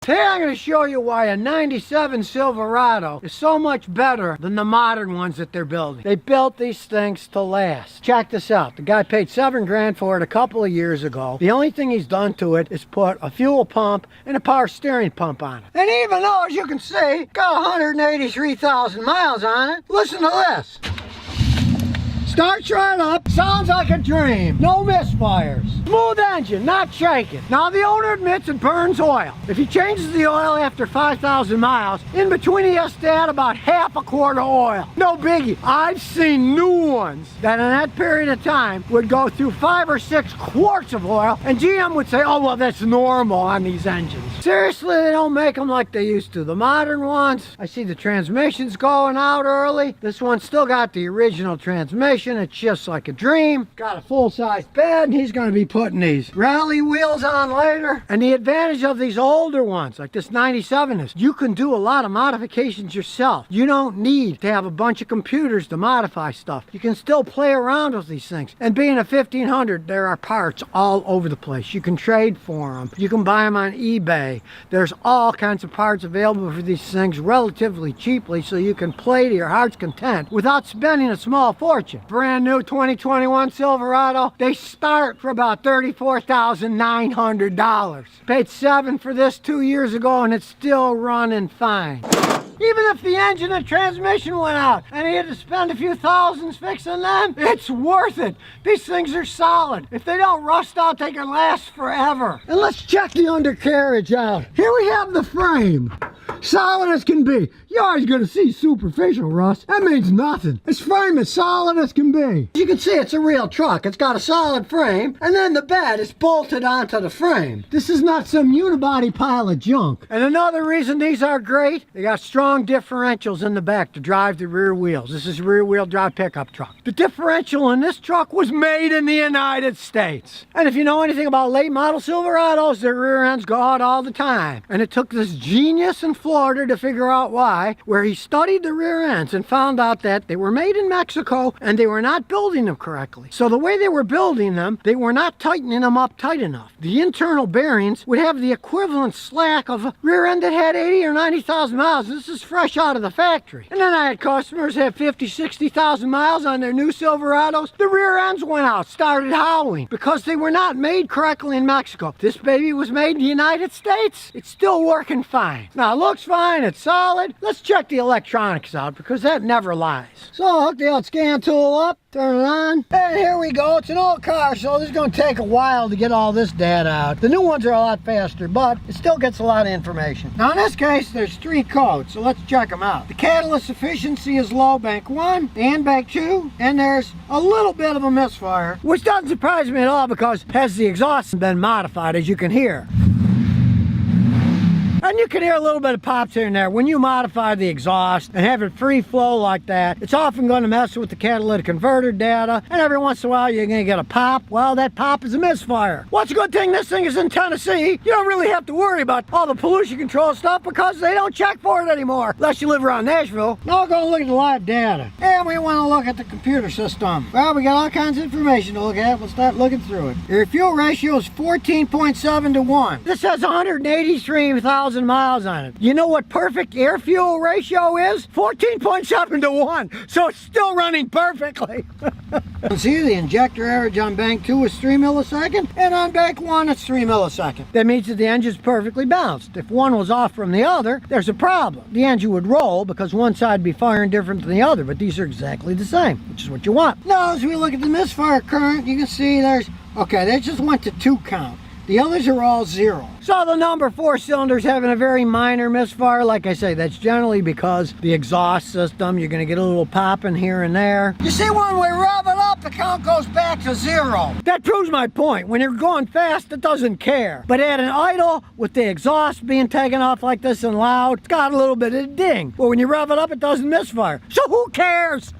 Today I'm going to show you why a 97 Silverado is so much better than the modern ones that they're building. They built these things to last. Check this out. The guy paid $7 grand for it a couple of years ago. The only thing he's done to it is put a fuel pump and a power steering pump on it. And even though, as you can see, got 183,000 miles on it, listen to this. Starts right up, sounds like a dream, no misfires. Smooth engine, not shaking. Now the owner admits it burns oil. If he changes the oil after 5,000 miles, in between he has to add about half a quart of oil. No biggie. I've seen new ones that in that period of time would go through 5 or 6 quarts of oil, and GM would say, oh well, that's normal on these engines. Seriously, they don't make them like they used to. The modern ones, I see the transmission's going out early. This one's still got the original transmission. It's just like a dream. Got a full-size bed, and he's going to be putting these rally wheels on later. And the advantage of these older ones, like this 97, is you can do a lot of modifications yourself. You don't need to have a bunch of computers to modify stuff. You can still play around with these things. And being a 1500, there are parts all over the place. You can trade for them. You can buy them on eBay. There's all kinds of parts available for these things relatively cheaply, so you can play to your heart's content without spending a small fortune. Brand new 2021 Silverado, they start for about $34,900. Paid $7 for this 2 years ago, and it's still running fine. Even if the engine and transmission went out and he had to spend a few thousands fixing them, it's worth it. These things are solid. If they don't rust out, they can last forever. And let's check the undercarriage out. Here we have the frame. Solid as can be. You're always going to see superficial rust. That means nothing. This frame is solid as can be. You can see it's a real truck. It's got a solid frame, and then the bed is bolted onto the frame. This is not some unibody pile of junk. And another reason these are great, they got strong differentials in the back to drive the rear wheels. This is a rear-wheel drive pickup truck. The differential in this truck was made in the United States. And if you know anything about late model Silverados, their rear ends go out all the time. And it took this genius in Florida to figure out why, where he studied the rear ends and found out that they were made in Mexico and they were not building them correctly. So the way they were building them, they were not tightening them up tight enough. The internal bearings would have the equivalent slack of a rear end that had 80 or 90,000 miles. This is fresh out of the factory. And then I had customers have 50, 60,000 miles on their new Silverados. The rear ends went out, started howling because they were not made correctly in Mexico. This baby was made in the United States. It's still working fine. Now it looks fine, it's solid. Let's check the electronics out because that never lies. So I'll hook the old scan tool up, turn it on, and here we go. It's an old car, so this is going to take a while to get all this data out. The new ones are a lot faster, but it still gets a lot of information. Now in this case, there's 3 codes, so let's check them out. The catalyst efficiency is low, bank 1 and bank 2, and there's a little bit of a misfire, which doesn't surprise me at all because has the exhaust been modified, as you can hear. And you can hear a little bit of pops here and there. When you modify the exhaust and have it free flow like that, it's often going to mess with the catalytic converter data, and every once in a while you're going to get a pop. Well, that pop is a misfire. Well, it's a good thing this thing is in Tennessee. You don't really have to worry about all the pollution control stuff because they don't check for it anymore, unless you live around Nashville. Now we're going to look at the live data. And we want to look at the computer system. Well, we got all kinds of information to look at. We'll start looking through it. Your fuel ratio is 14.7 to 1. This has 183,000 miles on it. You know what perfect air fuel ratio is? 14.7 to 1. So it's still running perfectly. See, the injector average on bank 2 is 3 milliseconds, and on bank 1 it's 3 milliseconds. That means that the engine's perfectly balanced. If one was off from the other, there's a problem. The engine would roll because one side would be firing different than the other, but these are exactly the same, which is what you want. Now, as we look at the misfire current, you can see there's, okay, they just went to 2 count. The others are all 0. So the number 4 cylinder's having a very minor misfire. Like I say, that's generally because the exhaust system, you're going to get a little popping here and there. You see, when we rev it up, the count goes back to 0. That proves my point. When you're going fast, it doesn't care. But at an idle, with the exhaust being taken off like this and loud, it's got a little bit of a ding. But when you rev it up, it doesn't misfire. So who cares?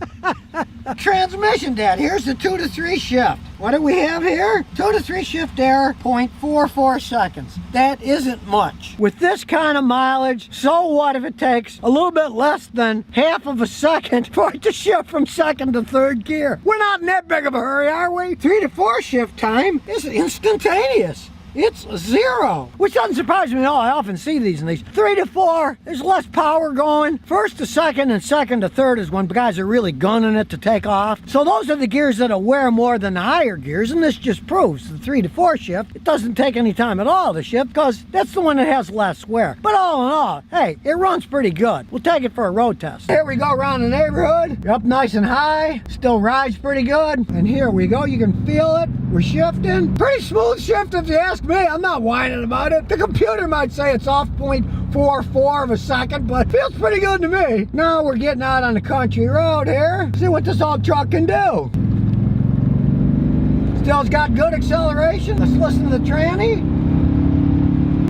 Transmission data. Here's the 2 to 3 shift. What do we have here? 2 to 3 shift error, 0.44 seconds. That isn't much. With this kind of mileage, so what if it takes a little bit less than half of a second for it to shift from 2nd to 3rd gear? We're not in that big of a hurry, are we? 3 to 4 shift time is instantaneous. it's 0, which doesn't surprise me at all. I often see these in these. 3 to 4, there's less power going. First to second and second to third is when guys are really gunning it to take off. So those are the gears that'll wear more than the higher gears, and this just proves the 3 to 4 shift, it doesn't take any time at all to shift because that's the one that has less wear. But all in all, hey, it runs pretty good. We'll take it for a road test. Here we go around the neighborhood. You're up nice and high, still rides pretty good. And here we go, you can feel it. We're shifting. Pretty smooth shift if you ask me. I'm not whining about it. The computer might say it's off 0.44 of a second, but feels pretty good to me. Now we're getting out on the country road here. See what this old truck can do. Still's got good acceleration. Let's listen to the tranny.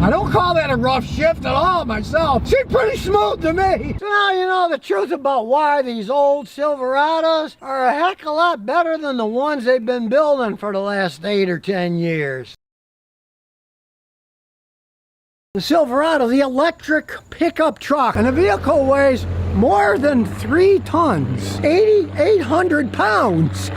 I don't call that a rough shift at all myself. She's pretty smooth to me. So now you know the truth about why these old Silverados are a heck of a lot better than the ones they've been building for the last 8 or 10 years. The Silverado, the electric pickup truck, and the vehicle weighs more than 3 tons, 8,800 pounds.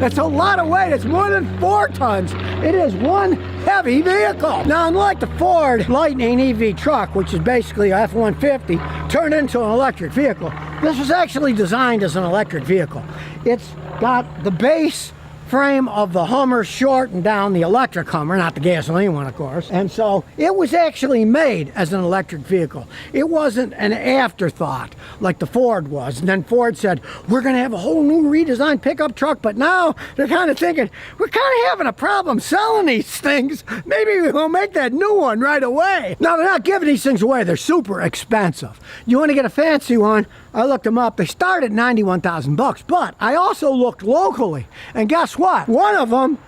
That's a lot of weight. It's more than 4 tons. It is one heavy vehicle. Now, unlike the Ford Lightning EV truck, which is basically a F-150 turned into an electric vehicle, this was actually designed as an electric vehicle. It's got the base frame of the Hummer shortened down the electric Hummer, not the gasoline one, of course. And so it was actually made as an electric vehicle. It wasn't an afterthought like the Ford was. And then Ford said, we're going to have a whole new redesigned pickup truck. But now they're kind of thinking, we're kind of having a problem selling these things. Maybe we'll make that new one right away. Now, they're not giving these things away. They're super expensive. You want to get a fancy one? I looked them up. They start at $91,000, but I also looked locally, and guess what? One of them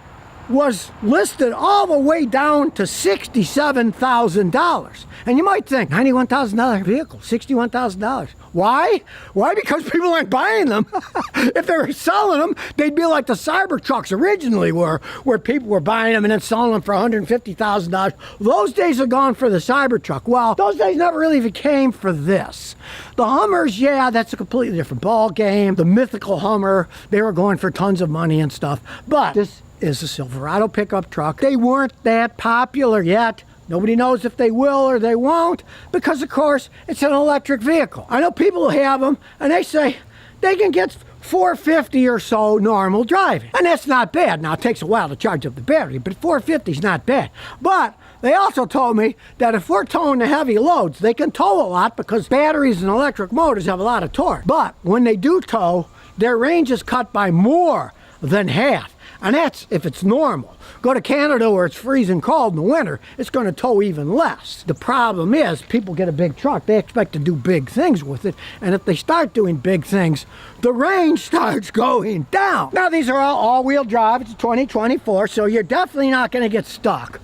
was listed all the way down to $67,000. And you might think, $91,000 vehicle, $61,000. Why? Why? Because people aren't buying them. If they were selling them, they'd be like the Cybertrucks originally were, where people were buying them and then selling them for $150,000. Those days are gone for the Cybertruck. Well, those days never really came for this. The Hummers, yeah, that's a completely different ball game. The mythical Hummer, they were going for tons of money and stuff. But this is a Silverado pickup truck. They weren't that popular yet. Nobody knows if they will or they won't because, of course, it's an electric vehicle. I know people who have them, and they say they can get 450 or so normal driving. And that's not bad. Now, it takes a while to charge up the battery, but 450 is not bad. But they also told me that if we're towing the heavy loads, they can tow a lot because batteries and electric motors have a lot of torque. But when they do tow, their range is cut by more than half. And that's if it's normal. Go to Canada where it's freezing cold in the winter, it's going to tow even less. The problem is people get a big truck, they expect to do big things with it, and if they start doing big things, the range starts going down. Now these are all-wheel drive, it's 2024, so you're definitely not going to get stuck.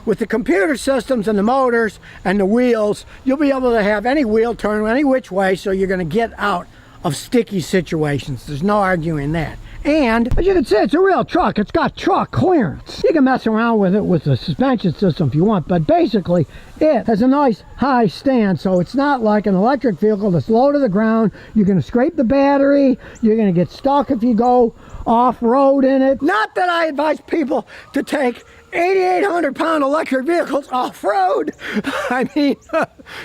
With the computer systems and the motors and the wheels, you'll be able to have any wheel turn any which way, so you're going to get out of sticky situations. There's no arguing that. And as you can see, it's a real truck. It's got truck clearance. You can mess around with it with the suspension system if you want, but basically it has a nice high stand, so it's not like an electric vehicle that's low to the ground. You're going to scrape the battery. You're going to get stuck if you go off-road in it. Not that I advise people to take 8,800-pound electric vehicles off-road. I mean,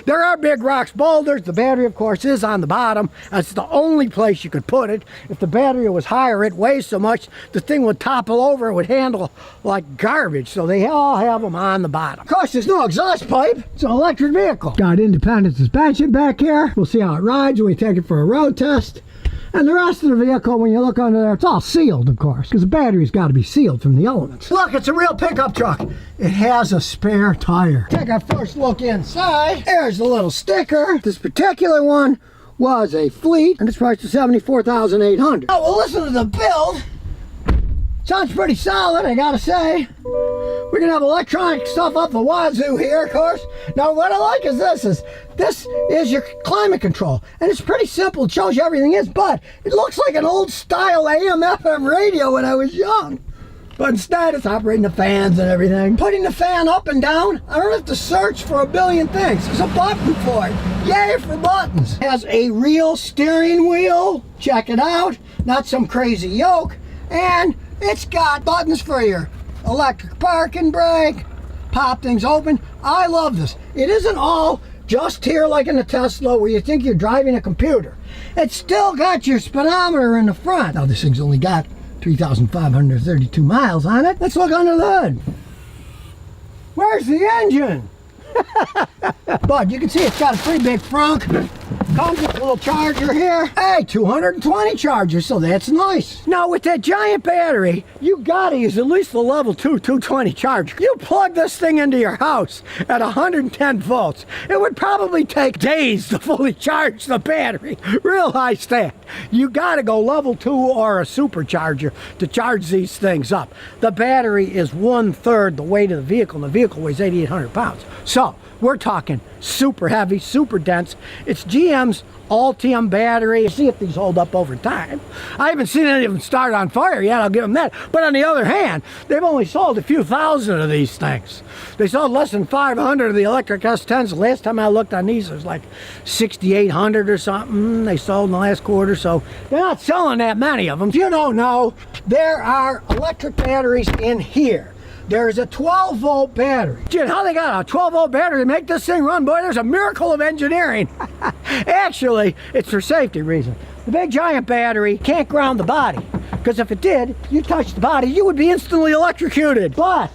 there are big rocks, boulders. The battery, of course, is on the bottom. That's the only place you could put it. If the battery was higher, it weighs so much, the thing would topple over. It would handle like garbage. So they all have them on the bottom. Of course, there's no exhaust pipe. It's an electric vehicle. Got independent suspension back here. We'll see how it rides when we take it for a road test. And the rest of the vehicle, when you look under there, it's all sealed, of course, because the battery's got to be sealed from the elements. Look, it's a real pickup truck. It has a spare tire. Take our first look inside. There's the little sticker. This particular one was a Fleet, and it's priced at $74,800. Now, we'll listen to the build. Sounds pretty solid, I gotta say. We're gonna have electronic stuff up the wazoo here, of course. Now, what I like is this is your climate control, and it's pretty simple. It shows you everything is, but it looks like an old style AM/FM radio when I was young. But instead, it's operating the fans and everything. Putting the fan up and down, I don't have to search for a billion things. There's a button for it. Yay for buttons. It has a real steering wheel. Check it out. Not some crazy yoke. And it's got buttons for your electric parking brake, pop things open. I love this. It isn't all just here like in the Tesla where you think you're driving a computer. It's still got your speedometer in the front. Now this thing's only got 3,532 miles on it. Let's look under the hood. Where's the engine? But you can see it's got a pretty big frunk. Comes with a little charger here. Hey, 220 charger, so that's nice. Now with that giant battery, you gotta use at least the level 2 220 charger. You plug this thing into your house at 110 volts. It would probably take days to fully charge the battery. Realize that. You gotta go level 2 or a supercharger to charge these things up. The battery is 1/3 the weight of the vehicle, and the vehicle weighs 8,800 pounds. So we're talking super heavy, super dense. It's GM's Ultium battery. See if these hold up over time. I haven't seen any of them start on fire yet, I'll give them that. But on the other hand, they've only sold a few thousand of these things. They sold less than 500 of the electric S10s. The last time I looked on these, it was like 6,800 or something they sold in the last quarter, so they're not selling that many of them. If you don't know, there are electric batteries in here. There's a 12-volt battery. Gee, how they got a 12-volt battery to make this thing run? Boy, there's a miracle of engineering. Actually, it's for safety reasons. The big giant battery can't ground the body, because if it did, you touch the body, you would be instantly electrocuted. But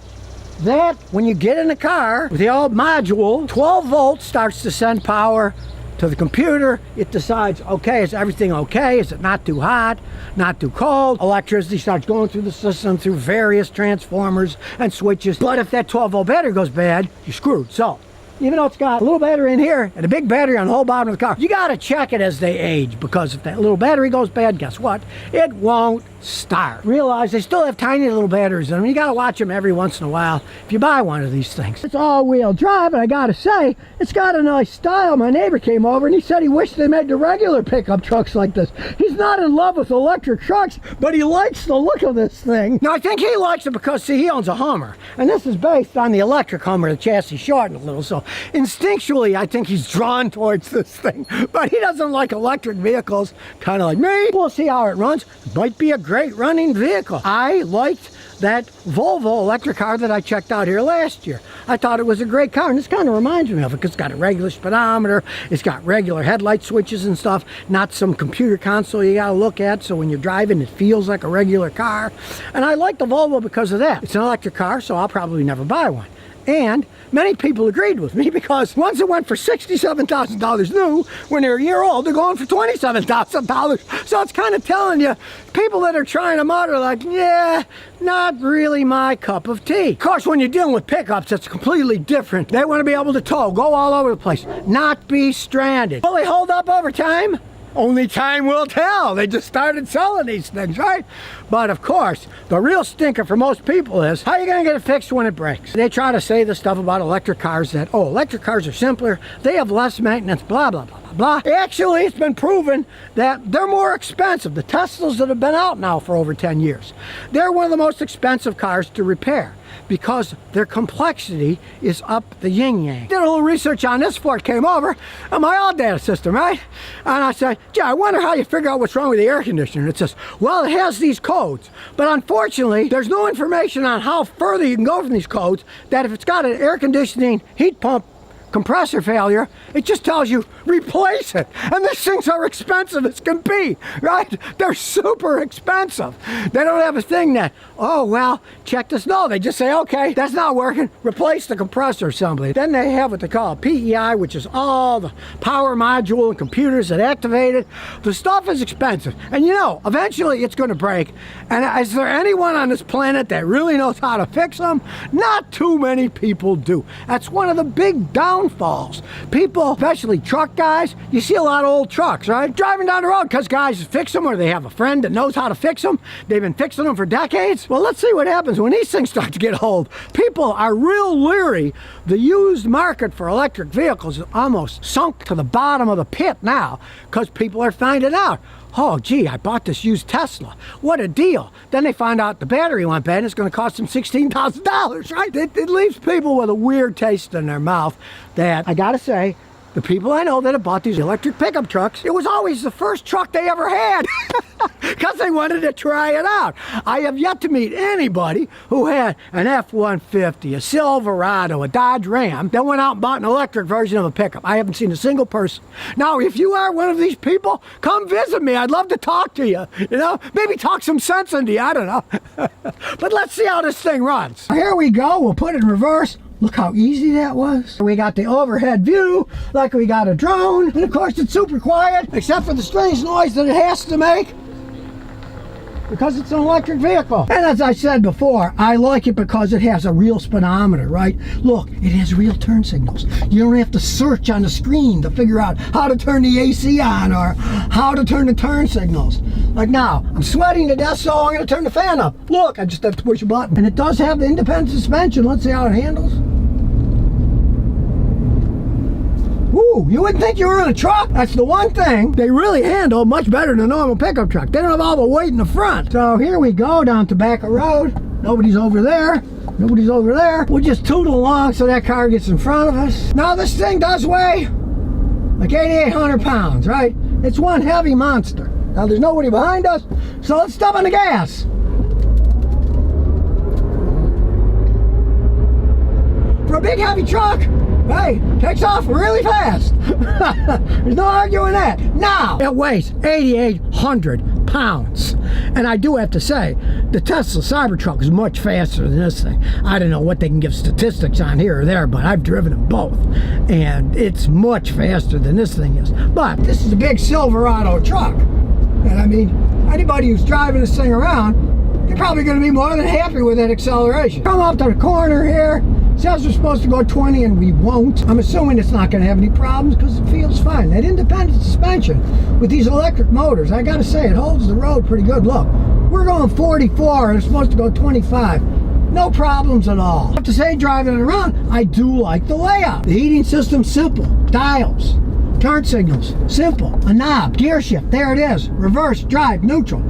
that, when you get in the car with the old module, 12 volts starts to send power to the computer. It decides, okay, is everything okay? Is it not too hot, not too cold? Electricity starts going through the system through various transformers and switches. But if that 12-volt battery goes bad, you're screwed. So even though it's got a little battery in here and a big battery on the whole bottom of the car, you got to check it as they age, because if that little battery goes bad, guess what? It won't start. Realize they still have tiny little batteries in them. You got to watch them every once in a while if you buy one of these things. It's all-wheel drive, and I got to say, it's got a nice style. My neighbor came over and he said he wished they made the regular pickup trucks like this. He's not in love with electric trucks, but he likes the look of this thing. Now I think he likes it because, see, he owns a Hummer, and this is based on the electric Hummer. The chassis shortened a little, so instinctually I think he's drawn towards this thing, but he doesn't like electric vehicles, kind of like me. We'll see how it runs. It might be a great running vehicle. I liked that Volvo electric car that I checked out here last year. I thought it was a great car, and this kind of reminds me of it because it's got a regular speedometer, it's got regular headlight switches and stuff, not some computer console you gotta look at, so when you're driving it feels like a regular car. And I like the Volvo because of that. It's an electric car, so I'll probably never buy one. And many people agreed with me, because once it went for $67,000 new, when they're a year old, they're going for $27,000. So it's kind of telling you, people that are trying them out are like, yeah, not really my cup of tea. Of course, when you're dealing with pickups, it's completely different. They want to be able to tow, go all over the place, not be stranded. Will they hold up over time? Only time will tell. They just started selling these things, right? But of course, the real stinker for most people is, how are you going to get it fixed when it breaks? They try to say the stuff about electric cars that, oh, electric cars are simpler, they have less maintenance, blah, blah, blah, blah, blah. Actually, it's been proven that they're more expensive. The Teslas that have been out now for over 10 years, they're one of the most expensive cars to repair, because their complexity is up the yin-yang. Did a little research on this before it came over on my old data system, right? And I said, gee, I wonder how you figure out what's wrong with the air conditioner. And it says, well, it has these codes, but unfortunately, there's no information on how further you can go from these codes, that if it's got an air conditioning heat pump compressor failure, it just tells you replace it. And these things are expensive as can be, right? They're super expensive. They don't have a thing that, oh, well, check this. No, they just say, okay, that's not working, replace the compressor assembly. Then they have what they call a PEI, which is all the power module and computers that activate it. The stuff is expensive. And you know, eventually it's going to break. And is there anyone on this planet that really knows how to fix them? Not too many people do. That's one of the big downfalls. People, especially truck guys, you see a lot of old trucks, right? Driving down the road because guys fix them, or they have a friend that knows how to fix them. They've been fixing them for decades. Well, let's see what happens when these things start to get old. People are real leery. The used market for electric vehicles is almost sunk to the bottom of the pit now, because people are finding out, oh, gee, I bought this used Tesla. What a deal. Then they find out the battery went bad and it's going to cost them $16,000, right? It leaves people with a weird taste in their mouth that, I got to say, the people I know that have bought these electric pickup trucks, it was always the first truck they ever had because they wanted to try it out. I have yet to meet anybody who had an F-150, a Silverado, a Dodge Ram that went out and bought an electric version of a pickup. I haven't seen a single person. Now, if you are one of these people, come visit me. I'd love to talk to you. You know, maybe talk some sense into you. I don't know. But let's see how this thing runs. Here we go. We'll put it in reverse. Look how easy that was. We got the overhead view, like we got a drone. And of course, it's super quiet, except for the strange noise that it has to make, because it's an electric vehicle. And as I said before, I like it because it has a real speedometer, right? Look, it has real turn signals. You don't have to search on the screen to figure out how to turn the AC on or how to turn the turn signals. Like now, I'm sweating to death, so I'm gonna turn the fan up. Look, I just have to push a button. And it does have the independent suspension. Let's see how it handles. Ooh, you wouldn't think you were in a truck. That's the one thing they really handle much better than a normal pickup truck. They don't have all the weight in the front. So here we go down Tobacco Road. Nobody's over there. Nobody's over there. We'll just tootle along so that car gets in front of us. Now this thing does weigh like 8,800 pounds, right? It's one heavy monster. Now there's nobody behind us, so let's step on the gas. For a big heavy truck, hey, takes off really fast. There's no arguing that. Now, it weighs 8,800 pounds. And I do have to say, the Tesla Cybertruck is much faster than this thing. I don't know what they can give statistics on here or there, but I've driven them both. And it's much faster than this thing is. But this is a big Silverado truck. And I mean, anybody who's driving this thing around, you're probably going to be more than happy with that acceleration. Come up to the corner here. Says we're supposed to go 20 and we won't. I'm assuming it's not going to have any problems because it feels fine. That independent suspension with these electric motors, I got to say, it holds the road pretty good. Look, we're going 44 and it's supposed to go 25. No problems at all. I have to say, driving it around, I do like the layout. The heating system's simple. Dials, turn signals, simple. A knob, gear shift, there it is. Reverse, drive, neutral.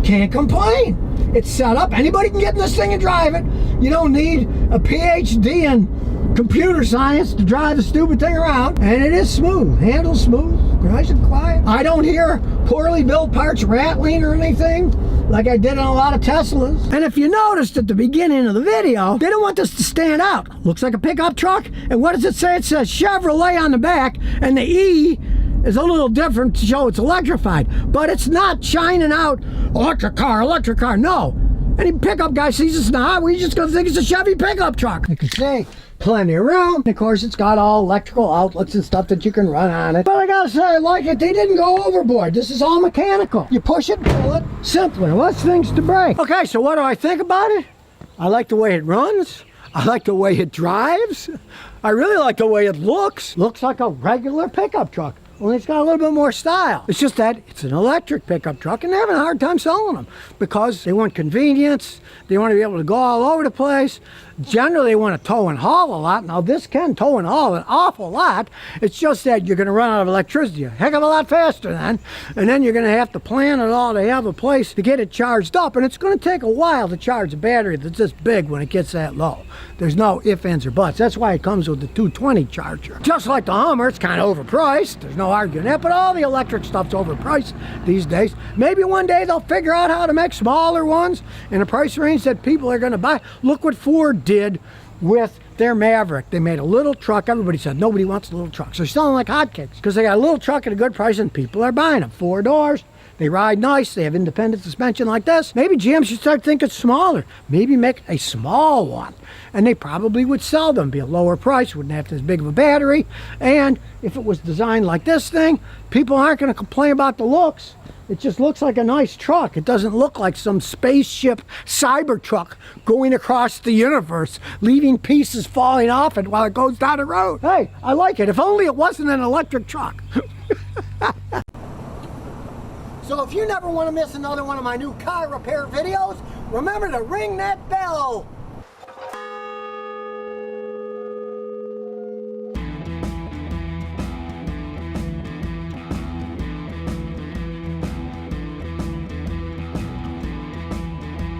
Can't complain. It's set up. Anybody can get in this thing and drive it. You don't need a PhD in computer science to drive the stupid thing around. And it is smooth. Handles smooth. Nice and quiet. I don't hear poorly built parts rattling or anything like I did on a lot of Teslas. And if you noticed at the beginning of the video, they don't want this to stand out. Looks like a pickup truck. And what does it say? It says Chevrolet on the back. And the E is a little different to show it's electrified, but it's not shining out electric car, no. Any pickup guy sees it's not, we're just gonna think it's a Chevy pickup truck. You can see plenty of room. Of course, it's got all electrical outlets and stuff that you can run on it. But I gotta say, I like it. They didn't go overboard. This is all mechanical. You push it, pull it, simpler, less things to break. Okay, so what do I think about it? I like the way it runs. I like the way it drives. I really like the way it looks. Looks like a regular pickup truck. Only it's got a little bit more style. It's just that it's an electric pickup truck and they're having a hard time selling them because they want convenience. They want to be able to go all over the place. Generally, they want to tow and haul a lot. Now, this can tow and haul an awful lot. It's just that you're going to run out of electricity a heck of a lot faster then. And then you're going to have to plan it all to have a place to get it charged up. And it's going to take a while to charge a battery that's this big when it gets that low. There's no ifs, ands, or buts. That's why it comes with the 220 charger. Just like the Hummer, it's kind of overpriced. There's no arguing that, but all the electric stuff's overpriced these days. Maybe one day they'll figure out how to make smaller ones in a price range that people are going to buy. Look what Ford did with their Maverick. They made a little truck. Everybody said nobody wants little trucks. They're selling like hotcakes because they got a little truck at a good price and people are buying them. 4 doors. They ride nice. They have independent suspension like this. Maybe GM should start thinking smaller. Maybe make a small one. And they probably would sell them. Be a lower price. Wouldn't have as big of a battery. And if it was designed like this thing, people aren't going to complain about the looks. It just looks like a nice truck. It doesn't look like some spaceship Cybertruck going across the universe, leaving pieces falling off it while it goes down the road. Hey, I like it. If only it wasn't an electric truck. So if you never want to miss another one of my new car repair videos, remember to ring that bell.